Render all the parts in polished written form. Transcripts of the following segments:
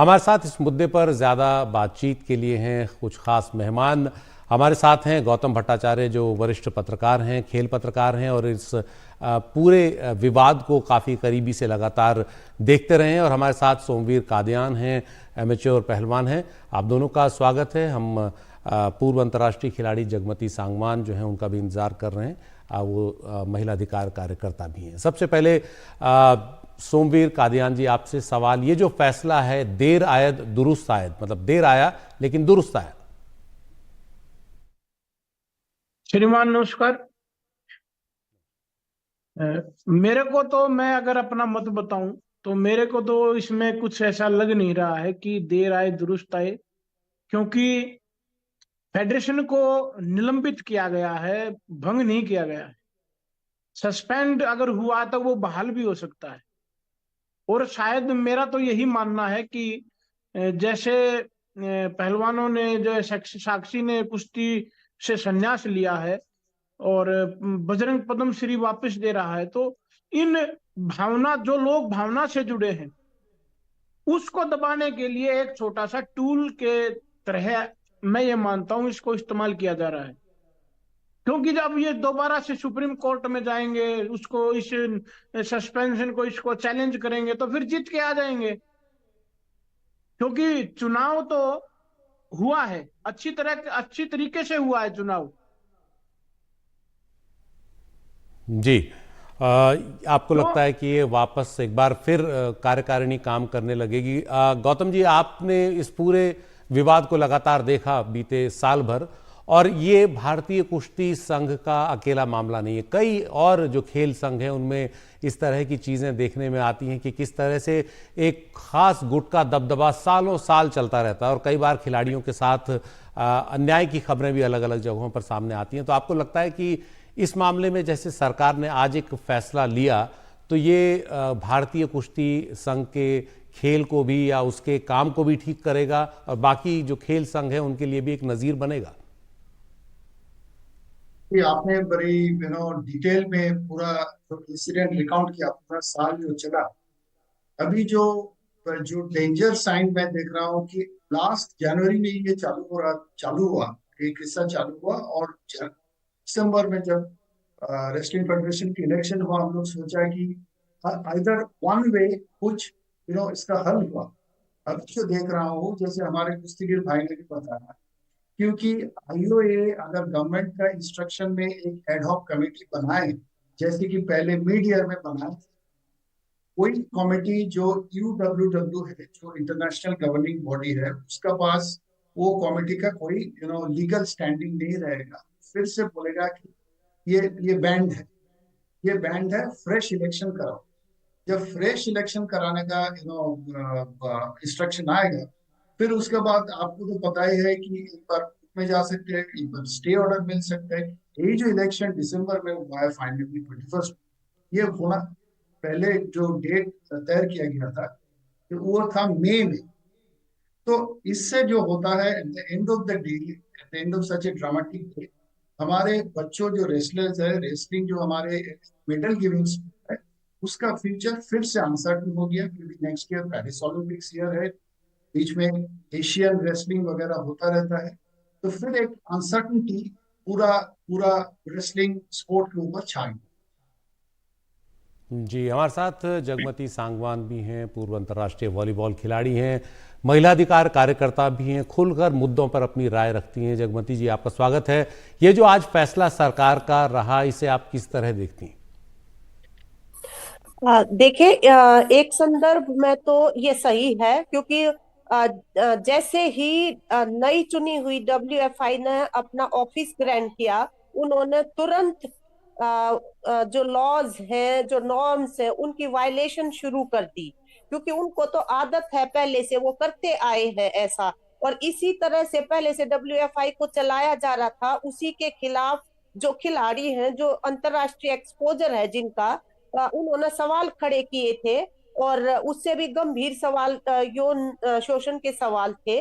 हमारे साथ इस मुद्दे पर ज़्यादा बातचीत के लिए हैं कुछ खास मेहमान। हमारे साथ हैं गौतम भट्टाचार्य, जो वरिष्ठ पत्रकार हैं, खेल पत्रकार हैं और इस पूरे विवाद को काफ़ी करीबी से लगातार देखते रहे हैं। और हमारे साथ सोमवीर कादियान हैं, एमेच्योर पहलवान हैं। आप दोनों का स्वागत है। हम पूर्व अंतर्राष्ट्रीय खिलाड़ी जगमती सांगवान जो हैं उनका भी इंतज़ार कर रहे हैं। वो महिला अधिकार कार्यकर्ता भी हैं। सबसे पहले सोमवीर कादियान जी, आपसे सवाल, ये जो फैसला है देर आयद दुरुस्त आयद, मतलब देर आया लेकिन दुरुस्त आया। श्रीमान नमस्कार। मेरे को तो, मैं अगर अपना मत बताऊं तो मेरे को तो इसमें कुछ ऐसा लग नहीं रहा है कि देर आए दुरुस्त आए, क्योंकि फेडरेशन को निलंबित किया गया है, भंग नहीं किया गया है। सस्पेंड अगर हुआ तो वो बहाल भी हो सकता है। और शायद मेरा तो यही मानना है कि जैसे पहलवानों ने, जो साक्षी ने कुश्ती से संन्यास लिया है और बजरंग पद्मश्री वापस दे रहा है, तो इन भावना, जो लोग भावना से जुड़े हैं, उसको दबाने के लिए एक छोटा सा टूल के तरह मैं ये मानता हूं इसको इस्तेमाल किया जा रहा है। क्योंकि जब ये दोबारा से सुप्रीम कोर्ट में जाएंगे, उसको, इस सस्पेंशन को, इसको चैलेंज करेंगे, तो फिर जीत के आ जाएंगे। क्योंकि चुनाव तो हुआ है, अच्छी तरीके से हुआ है चुनाव। जी, आपको तो लगता है कि ये वापस एक बार फिर कार्यकारिणी काम करने लगेगी? गौतम जी, आपने इस पूरे विवाद को लगातार देखा बीते साल भर, और ये भारतीय कुश्ती संघ का अकेला मामला नहीं है। कई और जो खेल संघ हैं उनमें इस तरह की चीज़ें देखने में आती हैं कि किस तरह से एक खास गुट का दबदबा सालों साल चलता रहता है और कई बार खिलाड़ियों के साथ अन्याय की खबरें भी अलग अलग जगहों पर सामने आती हैं। तो आपको लगता है कि इस मामले में जैसे सरकार ने आज एक फैसला लिया, तो ये भारतीय कुश्ती संघ के खेल को भी या उसके काम को भी ठीक करेगा और बाकी जो खेल संघ है उनके लिए भी एक नज़ीर बनेगा? ये आपने बड़ी डिटेल में पूरा इंसिडेंट रिकाउंट किया, पूरा साल जो चला। अभी जो जो डेंजर साइन मैं देख रहा हूँ कि लास्ट जनवरी में ये चालू हुआ, एक किस्सा चालू हुआ। और दिसंबर में जब रेसलिंग फेडरेशन की इलेक्शन हुआ, हम लोग सोचा कि इधर वन वे कुछ इसका हल हुआ। अब जो देख रहा हूँ, जैसे हमारे कुश्तीगीर भाई ने भी बताया, क्योंकि आईओए अगर गवर्नमेंट का इंस्ट्रक्शन में एक एडहॉक कमेटी बनाए, जैसे कि पहले मिड ईयर में बनाए, कोई कमेटी जो यूडब्ल्यूडब्ल्यू है, जो इंटरनेशनल गवर्निंग बॉडी है, उसका पास वो कमेटी का कोई लीगल स्टैंडिंग नहीं रहेगा। फिर से बोलेगा कि ये बैंड है, ये बैंड है, फ्रेश इलेक्शन कराओ। जब फ्रेश इलेक्शन कराने का इंस्ट्रक्शन आएगा, फिर उसके बाद आपको तो पता ही है कि एक बार कोर्ट में जा सकते हैं, एक बार स्टे ऑर्डर मिल सकता है। यही जो इलेक्शन दिसंबर में हुआ है फाइनली 21, ये होना, पहले जो डेट तय किया गया था तो वो था मई में। तो इससे जो होता है, at the end of the day, at the end of such A dramatic day, हमारे बच्चों जो रेसलर्स है, रेसलिंग जो हमारे मेडल गिविंग है, उसका फ्यूचर फिर से अनसर्टन हो गया। क्योंकि next year Paris Olympics year है, बीच में एशियन रेसलिंग वगैरह होता रहता है, तो फिर एक अनसर्टनिटी पूरा पूरा रेसलिंग स्पोर्ट के ऊपर छाई। जी, हमारे साथ जगमती सांगवान भी हैं, पूर्व अंतर्राष्ट्रीय वॉलीबॉल खिलाड़ी हैं, महिला अधिकार कार्यकर्ता भी हैं, खुलकर मुद्दों पर अपनी राय रखती हैं। जगमती जी, आपका स्वागत है। ये जो आज फैसला सरकार का रहा, इसे आप किस तरह देखती हैं? देखिए, एक संदर्भ में तो ये सही है, क्योंकि जैसे ही नई चुनी हुई डब्ल्यूएफआई ने अपना ऑफिस ग्रैंड किया, उन्होंने तुरंत जो लॉज हैं, जो नॉर्म्स हैं, उनकी वायलेशन शुरू कर दी। क्योंकि उनको तो आदत है, पहले से वो करते आए हैं ऐसा। और इसी तरह से पहले से डब्ल्यूएफआई को चलाया जा रहा था। उसी के खिलाफ जो खिलाड़ी हैं, जो अंतरराष्ट्रीय एक्सपोजर है जिनका, उन्होंने सवाल खड़े किए थे। और उससे भी गंभीर सवाल, यौन शोषण के सवाल थे।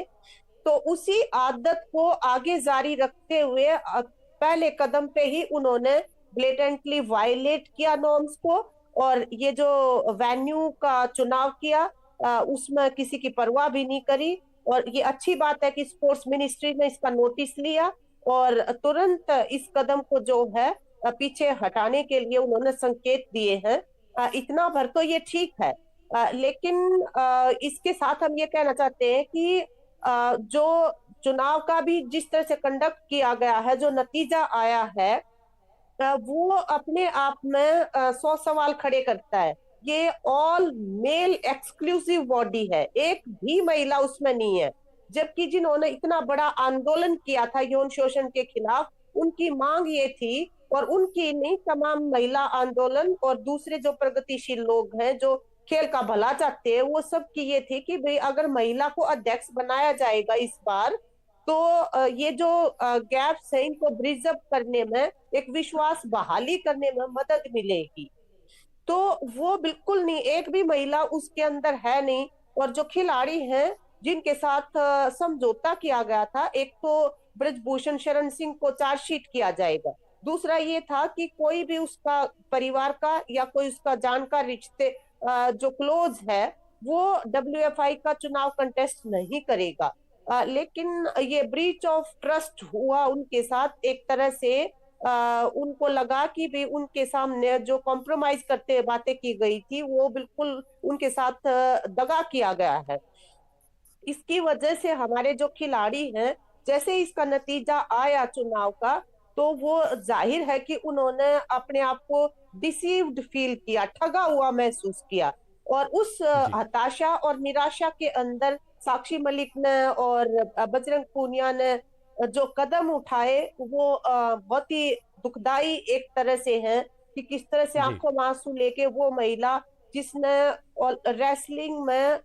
तो उसी आदत को आगे जारी रखते हुए पहले कदम पे ही उन्होंने ब्लेटेंटली वायलेट किया नॉर्म्स को, और ये जो वेन्यू का चुनाव किया, उसमें किसी की परवाह भी नहीं करी। और ये अच्छी बात है कि स्पोर्ट्स मिनिस्ट्री ने इसका नोटिस लिया और तुरंत इस कदम को जो है पीछे हटाने के लिए उन्होंने संकेत दिए हैं। इतना भर तो ये ठीक है। लेकिन इसके साथ हम ये कहना चाहते हैं कि जो चुनाव का भी जिस तरह से कंडक्ट किया गया है, जो नतीजा आया है, वो अपने आप में 100 सवाल खड़े करता है। ये ऑल मेल एक्सक्लूसिव बॉडी है, एक भी महिला उसमें नहीं है। जबकि जिन्होंने इतना बड़ा आंदोलन किया था यौन शोषण के खिलाफ, उनकी मांग ये थी, और उनकी नहीं, तमाम महिला आंदोलन और दूसरे जो प्रगतिशील लोग हैं जो खेल का भला चाहते हैं, वो सब की ये थी कि भाई अगर महिला को अध्यक्ष बनाया जाएगा इस बार, तो ये जो गैप्स है इनको ब्रिज अप करने में, एक विश्वास बहाली करने में मदद मिलेगी। तो वो बिल्कुल नहीं, एक भी महिला उसके अंदर है नहीं। और जो खिलाड़ी हैं जिनके साथ समझौता किया गया था, एक तो ब्रजभूषण शरण सिंह को चार्जशीट किया जाएगा, दूसरा ये था कि कोई भी उसका परिवार का या कोई उसका जानकार रिश्ते जो क्लोज है वो WFI का चुनाव कंटेस्ट नहीं करेगा। लेकिन ये ब्रीच ऑफ ट्रस्ट हुआ उनके साथ एक तरह से। उनको लगा कि भी उनके सामने जो कॉम्प्रोमाइज करते बातें की गई थी वो बिल्कुल उनके साथ दगा किया गया है। इसकी वजह से हमारे जो खिलाड़ी हैं, जैसे इसका नतीजा आया चुनाव का, तो वो जाहिर है कि उन्होंने अपने आप को डिसीव्ड फील किया, ठगा हुआ महसूस किया। और उस जी हताशा और निराशा के अंदर साक्षी मलिक ने और बजरंग पूनिया ने जो कदम उठाए वो बहुत ही दुखदाई एक तरह से हैं। कि किस तरह से जी आंखों में आंसू लेके वो महिला जिसने रेसलिंग में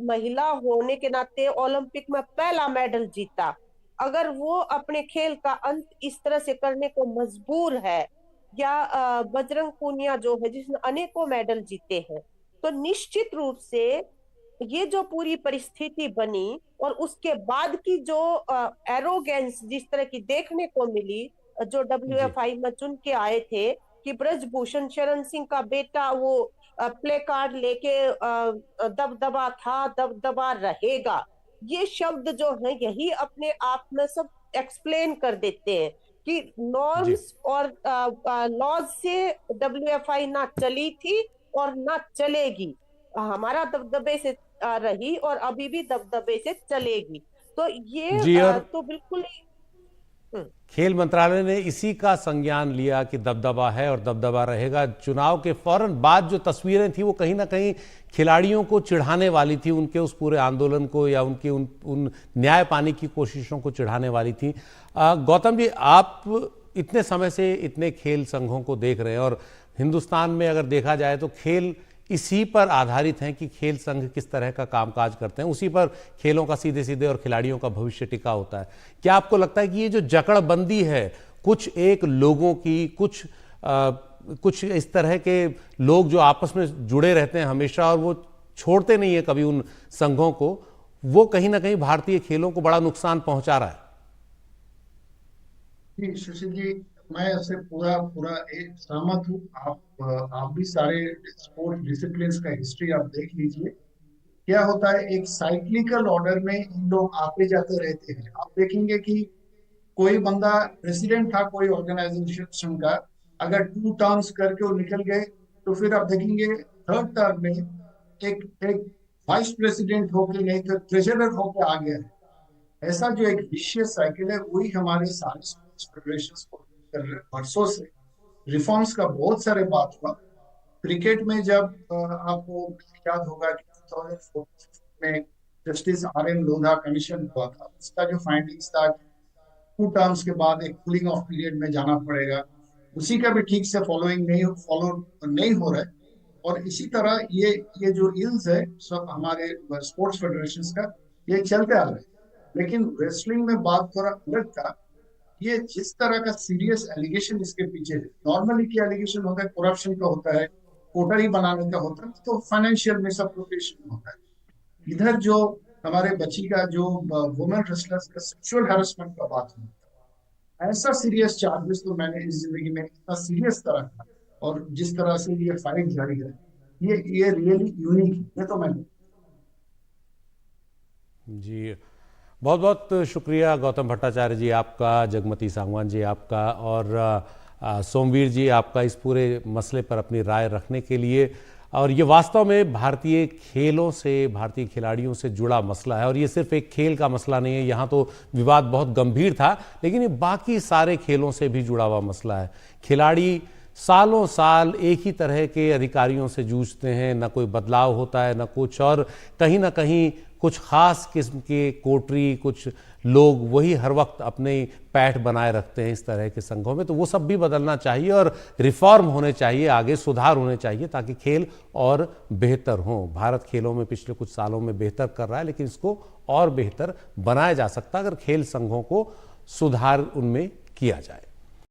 महिला होने के नाते ओलंपिक में पहला मेडल जीता, अगर वो अपने खेल का अंत इस तरह से करने को मजबूर है, या बजरंग पूनिया जो है जिसने अनेकों मेडल जीते हैं, तो निश्चित रूप से ये जो पूरी परिस्थिति बनी और उसके बाद की जो एरोगेंस जिस तरह की देखने को मिली, जो जी WFI में चुन के आए थे कि ब्रजभूषण शरण सिंह का बेटा वो प्ले कार्ड लेके दबदबा था, दबदबा रहेगा, ये शब्द जो है यही अपने आप में सब एक्सप्लेन कर देते हैं कि जी नॉर्म्स और लॉज से WFI ना चली थी और ना चलेगी। हमारा दबदबे से रही और अभी भी दबदबे से चलेगी। तो ये जी। और तो बिल्कुल ही हम्म, खेल मंत्रालय ने इसी का संज्ञान लिया कि दबदबा है और दबदबा रहेगा। चुनाव के फौरन बाद जो तस्वीरें थी वो कहीं ना कहीं खिलाड़ियों को चिढ़ाने वाली थी, उनके उस पूरे आंदोलन को या उनकी उन न्याय पाने की कोशिशों को चिढ़ाने वाली थी। गौतम जी, आप इतने समय से इतने खेल संघों को देख रहे हैं और हिंदुस्तान में अगर देखा जाए तो खेल इसी पर आधारित हैं कि खेल संघ किस तरह का कामकाज करते हैं, उसी पर खेलों का सीधे सीधे और खिलाड़ियों का भविष्य टिका होता है। क्या आपको लगता है कि ये जो जकड़बंदी है कुछ एक लोगों की, कुछ इस तरह के लोग जो आपस में जुड़े रहते हैं हमेशा और वो छोड़ते नहीं है कभी उन संघों को, वो कहीं ना कहीं भारतीय खेलों को बड़ा नुकसान पहुंचा रहा है? जी सुशील जी, मैं इससे पूरा पूरा एक सहमत हूँ। आप भी सारे स्पोर्ट्स डिसिप्लिन का हिस्ट्री आप देख लीजिए। क्या होता है, एक साइक्लिकल ऑर्डर में इन लोग आते जाते रहते हैं। आप देखेंगे कि कोई बंदा प्रेसिडेंट था कोई ऑर्गेनाइजेशन का, अगर 2 टर्म्स करके वो निकल गए, तो फिर आप देखेंगे थर्ड टर्म में एक एक वाइस प्रेसिडेंट होके, नहीं तो ट्रेजरर होके आ गया है। ऐसा जो एक विशियस साइकिल है, वही हमारे सारे स्पोर्ट्स फेडरेशन को वर्षों से रिफॉर्म्स का बहुत सारे बात हुआ। क्रिकेट में जब आपको याद होगा कि 2014 में जस्टिस RM लोधा कमीशन हुआ था, उसका जो फाइंडिंग्स था 2 टर्म्स के बाद एक कूलिंग ऑफ पीरियड में जाना पड़ेगा, उसी का भी ठीक से फॉलो नहीं हो रहा है। और इसी तरह ये जो इल्स है सब हमारे स्पोर्ट्स फेडरेशन का, ये चलते आ रहे हैं। लेकिन रेसलिंग में बात थोड़ा अलग था। ये जिस तरह का सीरियस एलिगेशन इसके पीछे है, नॉर्मली क्या एलिगेशन होता है, करप्शन का होता है, कोटरी बनाने का होता है, तो फाइनेंशियल मिसअप्रोप्रिएशन होता है। इधर जो हमारे बच्ची का जो वुमेन रेसलर्स का सेक्सुअल हैरेसमेंट का बात हुआ, ऐसा सीरियस चार्जेस तो मैंने इस जिंदगी में इतना सीरियस तरह का, और जिस तरह से ये फाइट जारी है, ये रियली यूनिक है, ये तो मैं जी, बहुत बहुत शुक्रिया गौतम भट्टाचार्य जी आपका, जगमती सांगवान जी आपका, और सोमवीर जी आपका इस पूरे मसले पर अपनी राय रखने के लिए। और ये वास्तव में भारतीय खेलों से, भारतीय खिलाड़ियों से जुड़ा मसला है, और ये सिर्फ एक खेल का मसला नहीं है। यहाँ तो विवाद बहुत गंभीर था, लेकिन ये बाकी सारे खेलों से भी जुड़ा हुआ मसला है। खिलाड़ी सालों साल एक ही तरह के अधिकारियों से जूझते हैं, ना कोई बदलाव होता है ना कुछ, और कहीं ना कहीं कुछ खास किस्म के कोटरी, कुछ लोग वही हर वक्त अपने पैठ बनाए रखते हैं इस तरह के संघों में। तो वो सब भी बदलना चाहिए और रिफॉर्म होने चाहिए, आगे सुधार होने चाहिए, ताकि खेल और बेहतर हो। भारत खेलों में पिछले कुछ सालों में बेहतर कर रहा है, लेकिन इसको और बेहतर बनाया जा सकता है अगर खेल संघों को सुधार उनमें किया जाए।